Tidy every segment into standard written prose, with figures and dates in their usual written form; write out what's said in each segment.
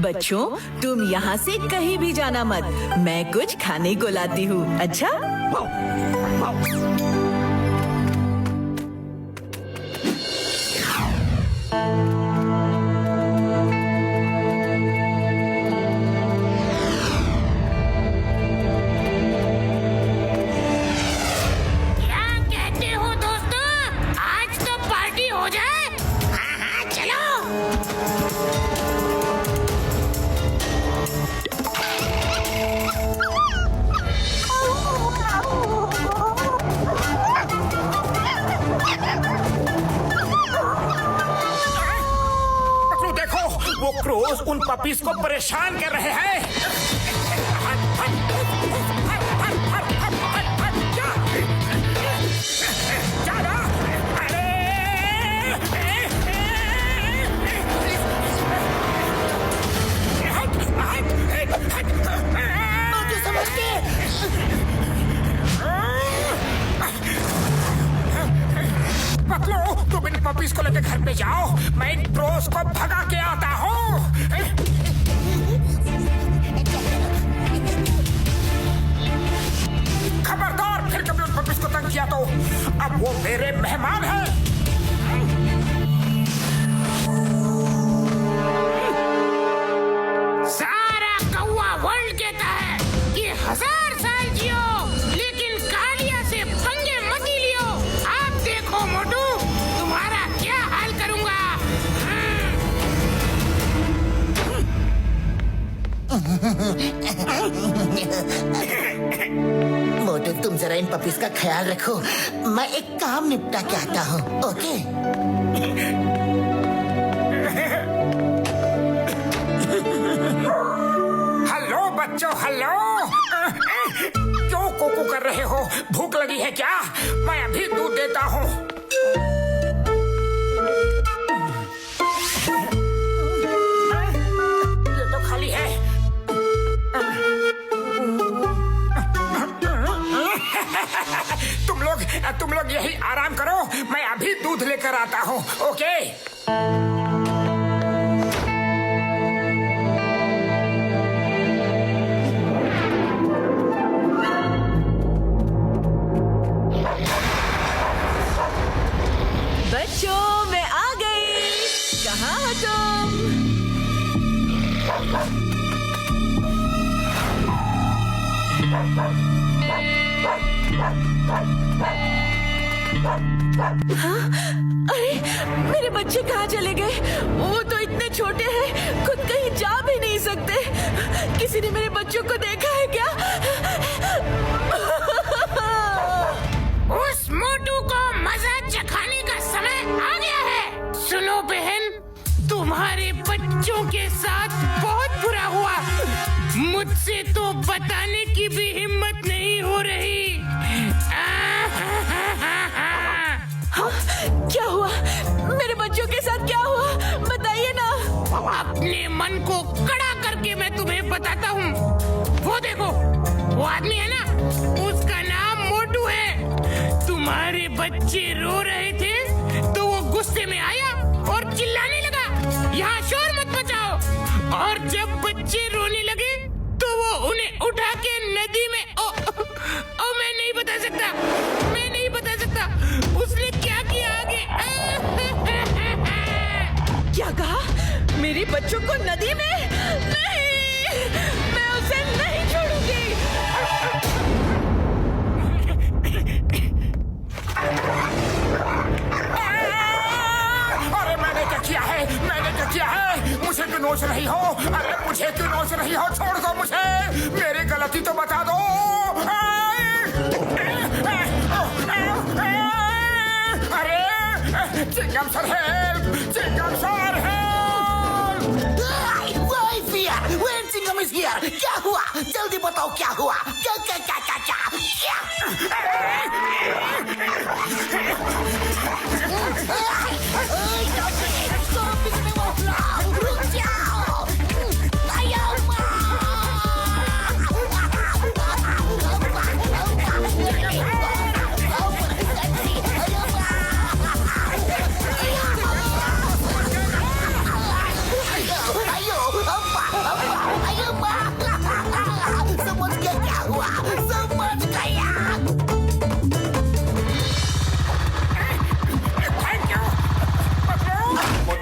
बच्चों, तुम यहाँ से कहीं भी जाना मत। मैं कुछ खाने को लाती हूँ। अच्छा? वो क्रोस उन पपीज को परेशान कर रहे हैं। पकड़ो, तुम इन पपीज को लेकर घर पे जाओ। मैं इन क्रोस को भगा के आता हूँ। खबरदार, फिर कभी उन पपीज को तंग किया तो अब वो मेरे मेहमान हैं। सारा कौवा वर्ल्ड कहता है कि 1000 साल जियो, लेकिन कालिया से पंगे मत ही लियो। आप देखो मोटू, तुम्हारा क्या हाल करूंगा। मोटू, तुम जरा इन पपीज का ख्याल रखो। मैं एक काम निपटा के आता हूँ। ओके? हेलो बच्चों, हेलो। क्यों कोको कर रहे हो? भूख लगी है क्या? मैं अभी दूध देता हूँ। ये तो खाली है। तुम लोग यही आराम करो, मैं अभी दूध लेकर आता हूँ। ओके? बच्चों, मैं आ गई। कहाँ हो तुम? हाँ? अरे, मेरे बच्चे कहाँ चले गए? वो तो इतने छोटे हैं, खुद कहीं जा भी नहीं सकते। किसी ने मेरे बच्चों को देखा है क्या? उस मोटू को मजा चखाने का समय आ गया है। सुनो बहन, तुम्हारे बच्चों के साथ बहुत बुरा हुआ। मुझसे तो बताने की भी हिम्मत नहीं हो रही। हाँ? क्या हुआ? मेरे बच्चों के साथ क्या हुआ? बताइए ना। अपने मन को कड़ा करके मैं तुम्हें बताता हूँ। वो देखो, वो आदमी है ना, उसका नाम मोटू है। तुम्हारे बच्चे रो रहे थे तो वो गुस्से में आया और चिल्लाने लगा, यहाँ शोर मत मचाओ। और जब बच्चे रोने लगे तो वो उन्हें उठा के नदी में मैं नहीं बता सकता, मैं नहीं बता सकता उसने क्या किया आगे। क्या कहा? मेरे बच्चों को नदी में? नहीं, मैं उसे नहीं छोड़ूंगी। अरे मैंने क्या किया है? मैंने क्या किया है? मुझे क्यों नोच रही हो? अरे मुझे क्यों नोच रही हो? छोड़ दो मुझे, मेरी गलती तो बता दो। अरे चिंगम सर है, चिंगम सर है। Chingam is here. क्या हुआ? जल्दी बताओ क्या हुआ? क्या क्या क्या क्या क्या रुक जाओ।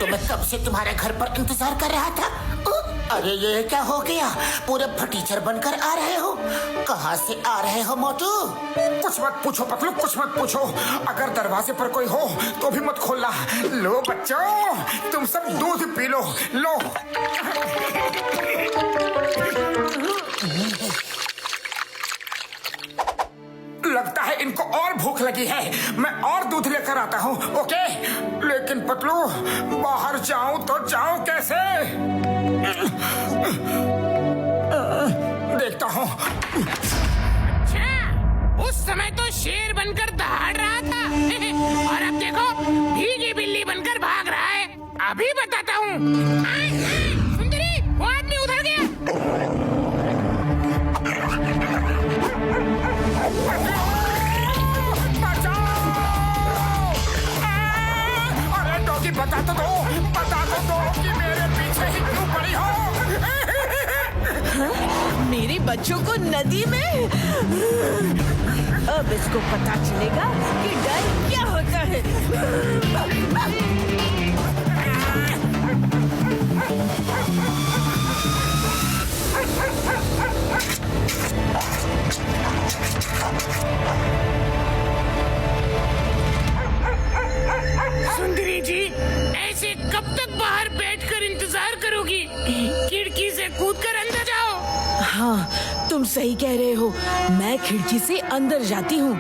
तो मैं कब से तुम्हारे घर पर इंतजार कर रहा था। अरे ये क्या हो गया, पूरे फटीचर बनकर आ रहे हो। कहाँ से आ रहे हो मोटू? कुछ मत पूछो पतलू, कुछ मत पूछो। अगर दरवाजे पर कोई हो तो भी मत खोलना। लो बच्चों, तुम सब दूध पी लो। लो। लगता है इनको और भूख लगी है। मैं और दूध लेकर आता हूँ। ओके, लेकिन पतलू बाहर जाऊं तो जाऊं कैसे? देखता हूँ। अच्छा, उस समय तो शेर बनकर दहाड़ रहा था और अब देखो भीगी बिल्ली बनकर भाग रहा है। अभी बताता हूँ। सुंदरी, वो आदमी उधर गया। बता तो दो कि मेरे पीछे ही क्यों पड़ी हो? हाँ? मेरे बच्चों को नदी में? अब इसको पता चलेगा कि डर क्या होता है। सुंदरी जी, ऐसे कब तक बाहर बैठकर इंतजार करोगी? खिड़की से कूदकर अंदर जाओ। हाँ, तुम सही कह रहे हो। मैं खिड़की से अंदर जाती हूँ।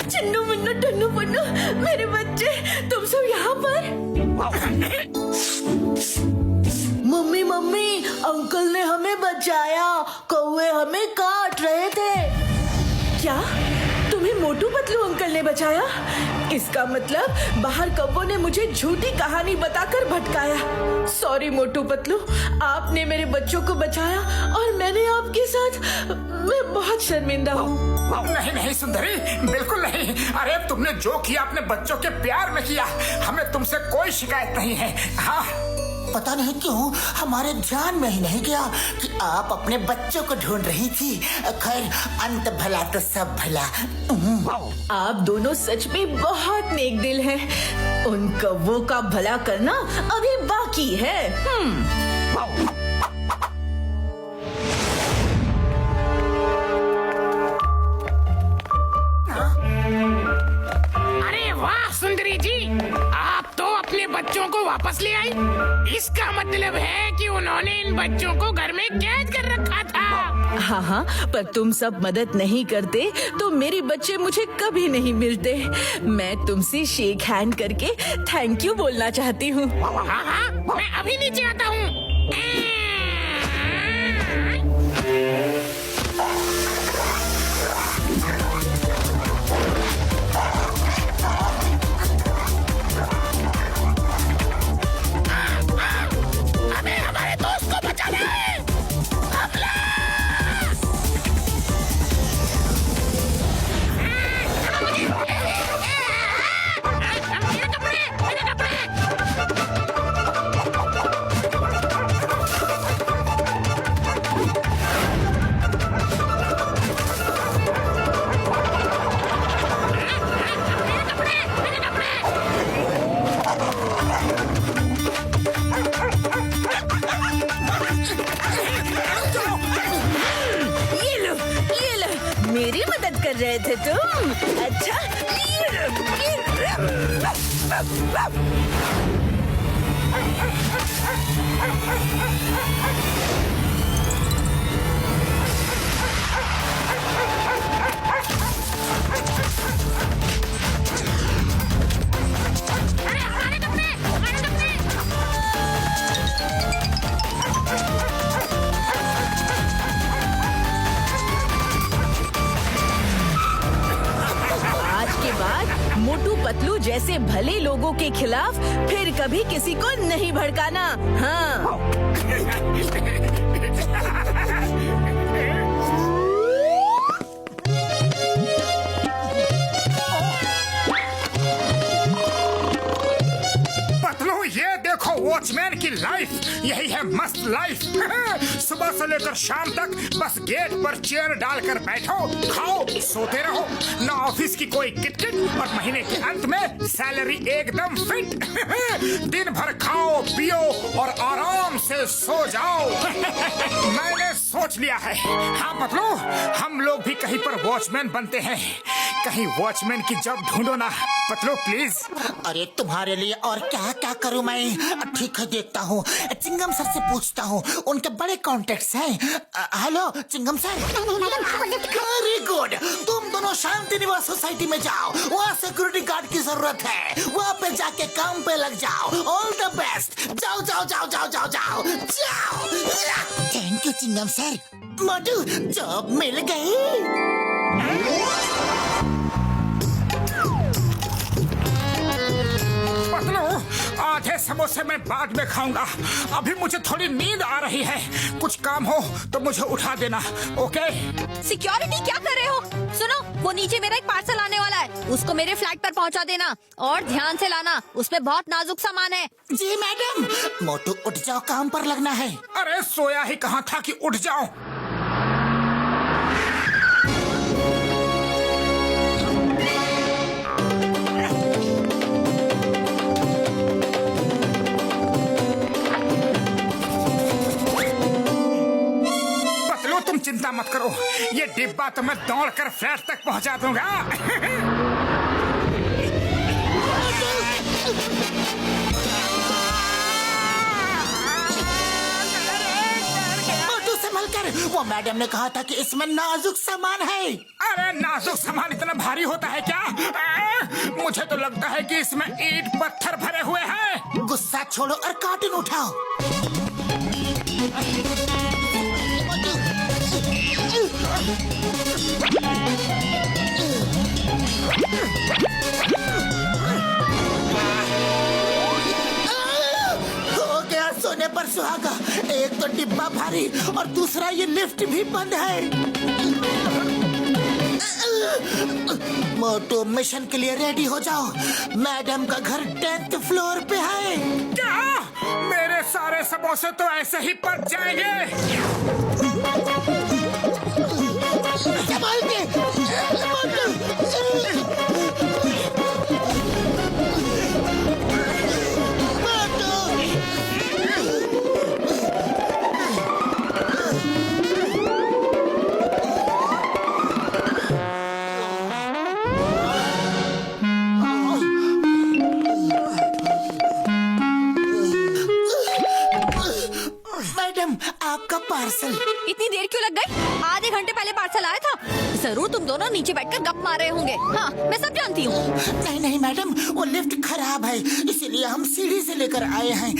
चिन्नू मुन्नू टन्नू पन्नू, मेरे बच्चे, तुम सब यहाँ पर? मम्मी मम्मी, अंकल ने हमें बचाया। कौवे हमें काट रहे थे। क्या तुम्हें मोटू पतलू अंकल ने बचाया? इसका मतलब बाहर कौवों ने मुझे झूठी कहानी बताकर भटकाया। सॉरी मोटू पतलू, आपने मेरे बच्चों को बचाया और मैंने आपके साथ। मैं बहुत शर्मिंदा हूँ। नहीं नहीं सुंदरी, बिल्कुल नहीं। अरे तुमने जो किया अपने बच्चों के प्यार में किया। हमें तुमसे कोई शिकायत नहीं है। हाँ, पता नहीं क्यों हमारे ध्यान में ही नहीं गया कि आप अपने बच्चों को ढूंढ रही थी। खैर, अंत भला तो सब भला। आप दोनों सच में बहुत नेक दिल हैं। उन कौवों का भला करना अभी बाकी है। अरे वाह सुंदरी जी, आप तो अपने बच्चों को वापस ले आई। इसका मतलब है कि उन्होंने इन बच्चों को घर में कैद कर रखा था। हाँ हाँ, पर तुम सब मदद नहीं करते तो मेरे बच्चे मुझे कभी नहीं मिलते। मैं तुमसे शेक हैंड करके थैंक यू बोलना चाहती हूँ। हाँ हाँ, मैं अभी नीचे आता हूँ। हमें हमारे दोस्त को बचाना है। हमला! ये लो, मेरी मदद कर रहे थे तुम। अच्छा, मोटू पतलू जैसे भले लोगों के खिलाफ फिर कभी किसी को नहीं भड़काना। हाँ। पतलू ये देखो वॉचमैन की लाइफ, यही है मस्त लाइफ। सुबह से लेकर शाम तक बस गेट पर चेयर डालकर बैठो, खाओ, सोते रहो, ना ऑफिस की कोई किटकिट, और महीने के अंत में सैलरी एकदम फिट। दिन भर खाओ पियो और आराम से सो जाओ। मैंने सोच लिया है, हाँ पतलू, हम लोग भी कहीं पर वॉचमैन बनते हैं। कहीं वॉचमैन की जॉब ढूंढो ना पतलू प्लीज। अरे तुम्हारे लिए और क्या क्या करूं मैं। ठीक है देखता हूँ, चिंगम सर से पूछता हूँ, उनके बड़े कॉन्टेक्ट्स हैं। Hello Chingam sir. Very good, तुम दोनों शांति निवास सोसाइटी में जाओ, वहाँ सिक्योरिटी गार्ड की जरूरत है, वहाँ पे जाके काम पे लग जाओ। ऑल द बेस्ट, जाओ जाओ जाओ जाओ जाओ जाओ जाओ। Thank you Chingam sir. Motu job मिल गई। पतलू आधे समोसे मैं बाद में खाऊंगा, अभी मुझे थोड़ी नींद आ रही है। कुछ काम हो तो मुझे उठा देना, ओके? सिक्योरिटी क्या कर रहे हो? सुनो, वो नीचे मेरा एक पार्सल आने वाला है, उसको मेरे फ्लैट पर पहुंचा देना और ध्यान से लाना, उसमें बहुत नाजुक सामान है। जी मैडम। मोटू उठ जाओ, काम पर लगना है। अरे सोया ही कहाँ था कि उठ जाऊं। तुम चिंता मत करो, ये डिब्बा तो मैं दौड़कर फ्लैट तक पहुंचा दूंगा। मोटू संभल कर, वो मैडम ने कहा था कि इसमें नाजुक सामान है। अरे नाजुक सामान इतना भारी होता है क्या? मुझे तो लगता है कि इसमें ईंट पत्थर भरे हुए हैं। गुस्सा छोड़ो और कार्टून उठाओ। हो गया सोने पर सुहागा। एक तो डिब्बा भारी और दूसरा ये लिफ्ट भी बंद है। मोटू मिशन के लिए रेडी हो जाओ, मैडम का घर 10th फ्लोर पे है। क्या? मेरे सारे समोसे तो ऐसे ही पक जाएंगे। संभाल के। मैडम आपका पार्सल। इतनी देर क्यों लग गई? आधे घंटे पहले पार्सल आया था। जरूर तुम दोनों नीचे बैठकर गप मार रहे होंगे। हाँ मैं सब जानती हूँ। नहीं नहीं मैडम, वो लिफ्ट खराब है, इसीलिए हम सीढ़ी से लेकर आए हैं।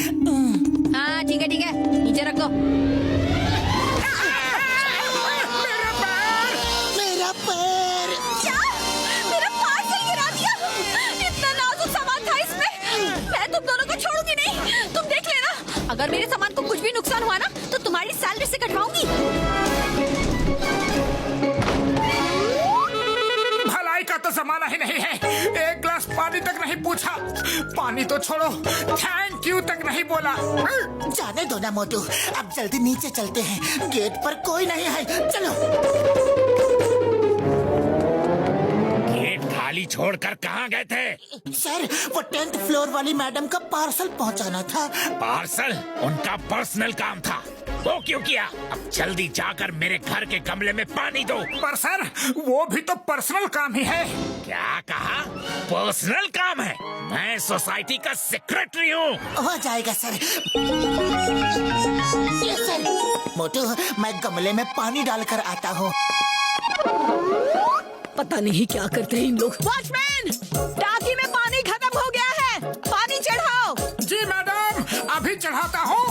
हाँ ठीक है, नीचे रख दो। मेरा पैर। क्या? मेरा पार्सल गिरा दिया? इतना नाजुक सामान था इसमें। मैं तुम दोनों को छोड़ूंगी नहीं, तुम देख लेना। अगर मेरे सामान को कुछ भी नुकसान हुआ ना तो तुम्हारी सैलरी से कटवाऊंगी। भलाई का तो जमाना ही नहीं है, एक गिलास पानी तक नहीं पूछा। पानी तो छोड़ो, थैंक यू तक नहीं बोला। जाने दो ना मोटू, अब जल्दी नीचे चलते हैं, गेट पर कोई नहीं है। चलो। गेट खाली छोड़कर कहाँ गए थे? सर वो 10th फ्लोर वाली मैडम का पार्सल पहुंचाना था। पार्सल उनका पर्सनल काम था, वो क्यों किया? अब जल्दी जाकर मेरे घर के गमले में पानी दो। पर सर वो भी तो पर्सनल काम ही है। क्या कहा? पर्सनल काम है? मैं सोसाइटी का सेक्रेटरी हूँ। हो जाएगा सर। ये सर। मोटू मैं गमले में पानी डालकर आता हूँ। पता नहीं क्या करते हैं इन लोग। वॉचमैन, टाकी में पानी खत्म हो गया है, पानी चढ़ाओ। जी मैडम, अभी चढ़ाता हूँ।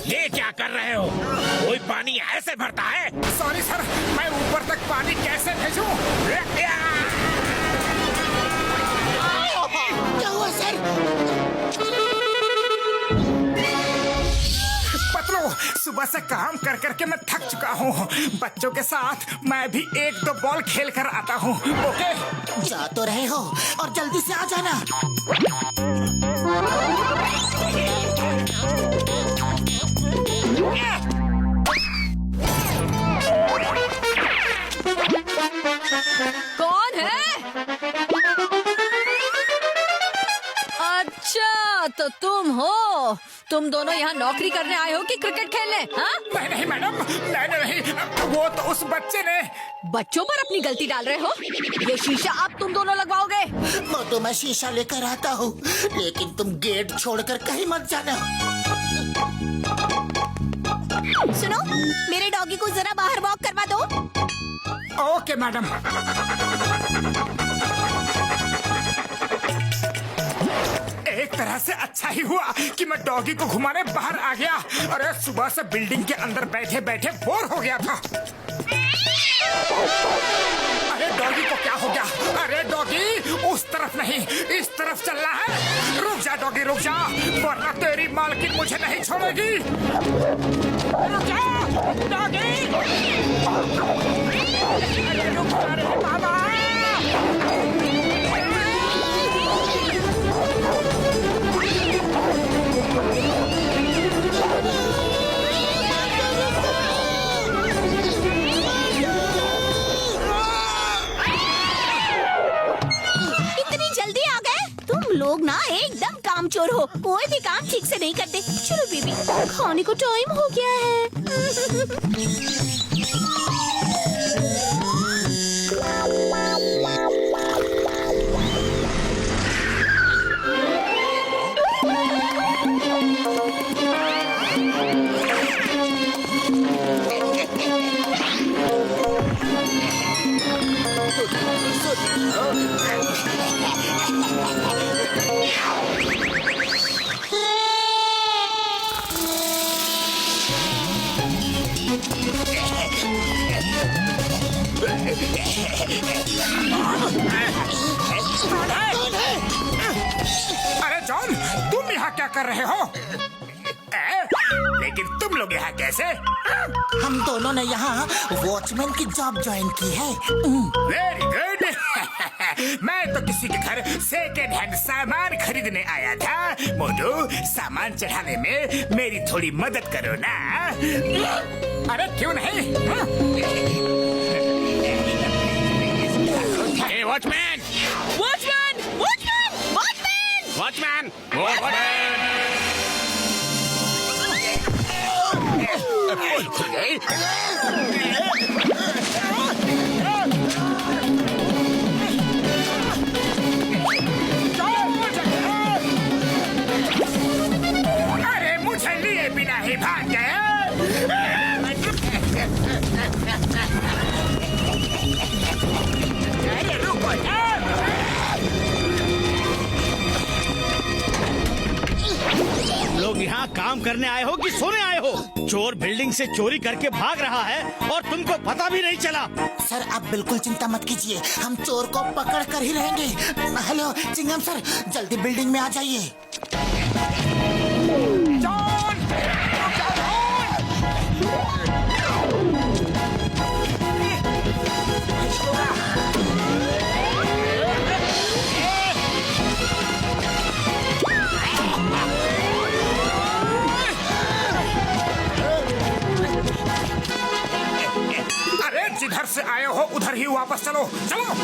ये क्या कर रहे हो? कोई पानी ऐसे भरता है? सॉरी सर, मैं ऊपर तक पानी कैसे भेजूं? क्या हुआ सर? पतलू, सुबह से काम कर करके मैं थक चुका हूँ। बच्चों के साथ मैं भी 1-2 बॉल खेल कर आता हूँ। ओके? जा तो रहे हो और जल्दी से आ जाना। कौन है? अच्छा, तो तुम हो। तुम दोनों यहाँ नौकरी करने आए हो कि क्रिकेट खेलने? हाँ? नहीं मैडम, मैंने नहीं, वो तो उस बच्चे ने। बच्चों पर अपनी गलती डाल रहे हो। ये शीशा अब तुम दोनों लगवाओगे। मोटू, मैं शीशा लेकर आता हूँ, लेकिन तुम गेट छोड़कर कहीं मत जाना। सुनो, मेरे डॉगी को जरा बाहर वॉक करवा दो। Okay madam. एक तरह से अच्छा ही हुआ कि मैं डॉगी को घुमाने बाहर आ गया। अरे सुबह से बिल्डिंग के अंदर बैठे बैठे बोर हो गया था। अरे डॉगी को क्या हो गया? अरे डॉगी, उस तरफ नहीं, इस तरफ चलना है। रुक जा डॉगी, रुक जा, वरना तेरी मालकिन मुझे नहीं छोड़ेगी। रुक जा डॉगी। अरे रुक जा रे बाबा। लोग ना एकदम कामचोर हो, कोई भी काम ठीक से नहीं करते। चलो बेबी, खाने को टाइम हो गया है। अरे जॉन, तुम यहाँ क्या कर रहे हो? लेकिन तुम लोग यहाँ कैसे? हम दोनों ने यहाँ वॉचमैन की जॉब ज्वाइन की है। Very good. मैं तो किसी के घर सेकेंड हैंड सामान खरीदने आया था। मोटू, सामान चढ़ाने में मेरी थोड़ी मदद करो ना। अरे क्यों नहीं? Watchman, watchman, watchman, watchman, watchman, watchman. अरे मुझे लिए बिना ही भाग गए। अरे रुको यार। तुम लोग यहाँ काम करने आए हो कि सोने आए हो? चोर बिल्डिंग से चोरी करके भाग रहा है और तुमको पता भी नहीं चला। सर, आप बिल्कुल चिंता मत कीजिए, हम चोर को पकड़ कर ही रहेंगे। हेलो चिंगम सर, जल्दी बिल्डिंग में आ जाइए। अरे जिधर से आए हो उधर ही वापस चलो, चलो।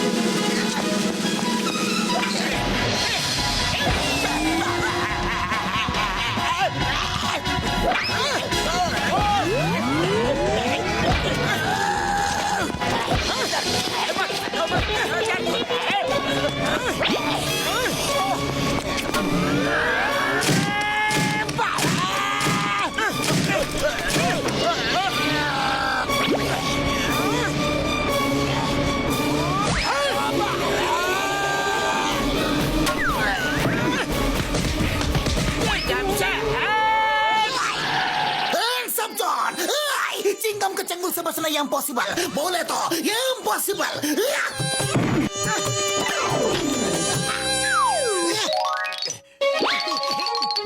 100% ये इम्पॉसिबल, बोले तो ये इम्पॉसिबल।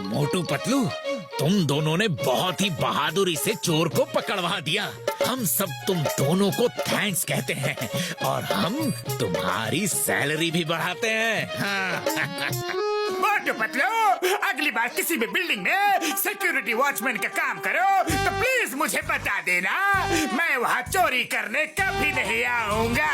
मोटू पतलू, तुम दोनों ने बहुत ही बहादुरी से चोर को पकड़वा दिया। हम सब तुम दोनों को थैंक्स कहते हैं और हम तुम्हारी सैलरी भी बढ़ाते हैं। हाँ। मोटू पतलू, अगली बार किसी भी बिल्डिंग में सिक्योरिटी वॉचमैन का काम करो तो प्लीज मुझे बता देना, मैं वहाँ चोरी करने कभी नहीं आऊंगा।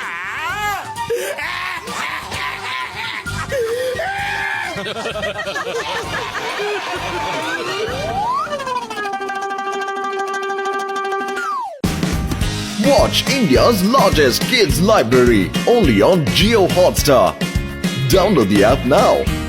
Watch India's largest kids library only on Jio Hotstar. Download the app now.